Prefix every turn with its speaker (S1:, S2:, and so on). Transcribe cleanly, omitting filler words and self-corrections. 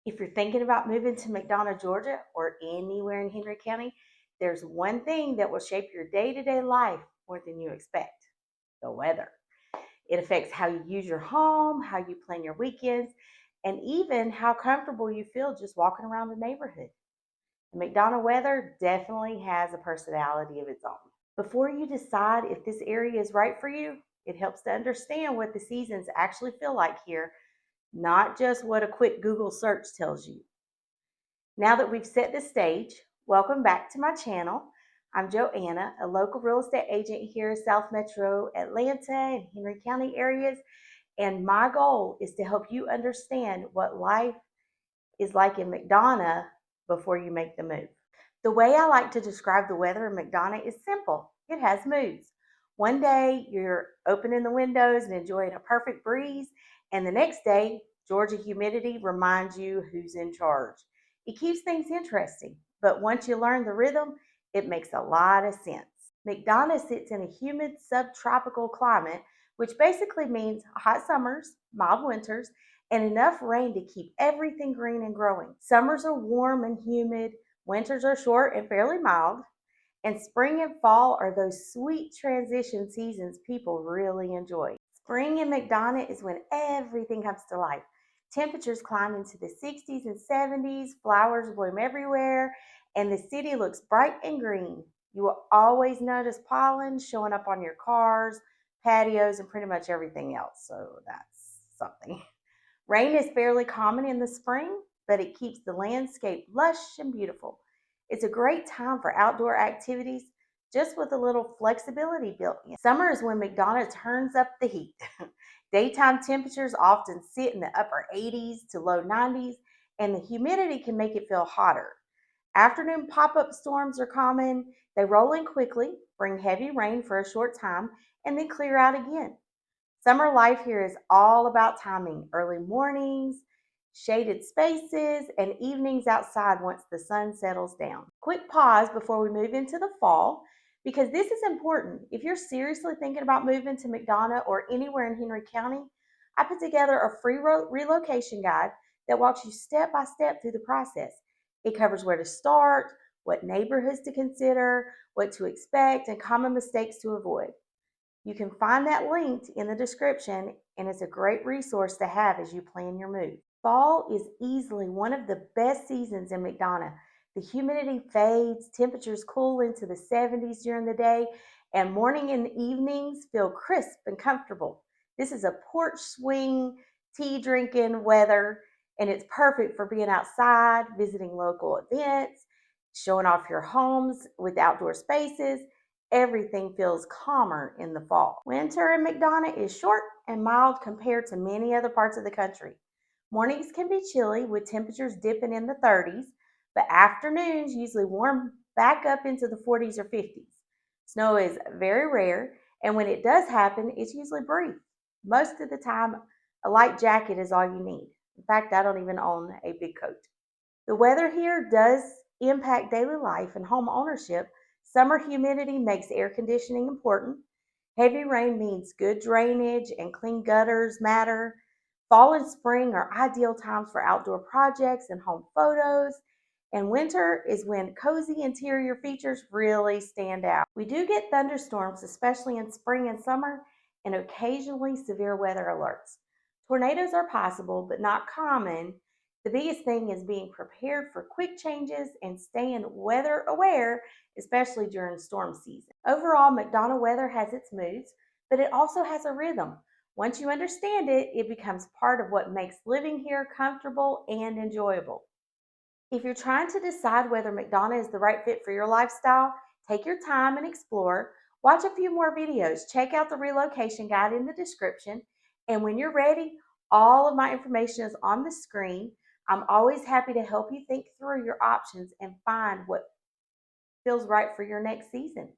S1: If you're thinking about moving to McDonough, Georgia, or anywhere in Henry County, there's one thing that will shape your day-to-day life more than you expect: the weather. It affects how you use your home, how you plan your weekends, and even how comfortable you feel just walking around the neighborhood. The McDonough weather definitely has a personality of its own. Before you decide if this area is right for you, it helps to understand what the seasons actually feel like here, not just what a quick Google search tells you. Now that we've set the stage, welcome back to my channel. I'm Joanna, a local real estate agent here in South Metro Atlanta and Henry County areas, and my goal is to help you understand what life is like in McDonough before you make the move. The way I like to describe the weather in McDonough is simple. It has moods. One day you're opening the windows and enjoying a perfect breeze, and the next day, Georgia humidity reminds you who's in charge. It keeps things interesting, but once you learn the rhythm, it makes a lot of sense. McDonough sits in a humid subtropical climate, which basically means hot summers, mild winters, and enough rain to keep everything green and growing. Summers are warm and humid, winters are short and fairly mild, and spring and fall are those sweet transition seasons people really enjoy. Spring in McDonough is when everything comes to life. Temperatures climb into the 60s and 70s, flowers bloom everywhere, and the city looks bright and green. You will always notice pollen showing up on your cars, patios, and pretty much everything else, so that's something. Rain is fairly common in the spring, but it keeps the landscape lush and beautiful. It's a great time for outdoor activities, just with a little flexibility built in. Summer is when McDonough turns up the heat. Daytime temperatures often sit in the upper 80s to low 90s, and the humidity can make it feel hotter. Afternoon pop-up storms are common. They roll in quickly, bring heavy rain for a short time, and then clear out again. Summer life here is all about timing: early mornings, shaded spaces, and evenings outside once the sun settles down. Quick pause before we move into the fall, because this is important. If you're seriously thinking about moving to McDonough or anywhere in Henry County, I put together a free relocation guide that walks you step by step through the process. It covers where to start, what neighborhoods to consider, what to expect, and common mistakes to avoid. You can find that linked in the description, and it's a great resource to have as you plan your move. Fall is easily one of the best seasons in McDonough. The humidity fades, temperatures cool into the 70s during the day, and morning and evenings feel crisp and comfortable. This is a porch swing, tea drinking weather, and it's perfect for being outside, visiting local events, showing off your homes with outdoor spaces. Everything feels calmer in the fall. Winter in McDonough is short and mild compared to many other parts of the country. Mornings can be chilly with temperatures dipping in the 30s, but afternoons usually warm back up into the 40s or 50s. Snow is very rare, and when it does happen, it's usually brief. Most of the time, a light jacket is all you need. In fact, I don't even own a big coat. The weather here does impact daily life and home ownership. Summer humidity makes air conditioning important. Heavy rain means good drainage and clean gutters matter. Fall and spring are ideal times for outdoor projects and home photos. And winter is when cozy interior features really stand out. We do get thunderstorms, especially in spring and summer, and occasionally severe weather alerts. Tornadoes are possible, but not common. The biggest thing is being prepared for quick changes and staying weather aware, especially during storm season. Overall, McDonough weather has its moods, but it also has a rhythm. Once you understand it, it becomes part of what makes living here comfortable and enjoyable. If you're trying to decide whether McDonough is the right fit for your lifestyle, take your time and explore. Watch a few more videos. Check out the relocation guide in the description. And when you're ready, all of my information is on the screen. I'm always happy to help you think through your options and find what feels right for your next season.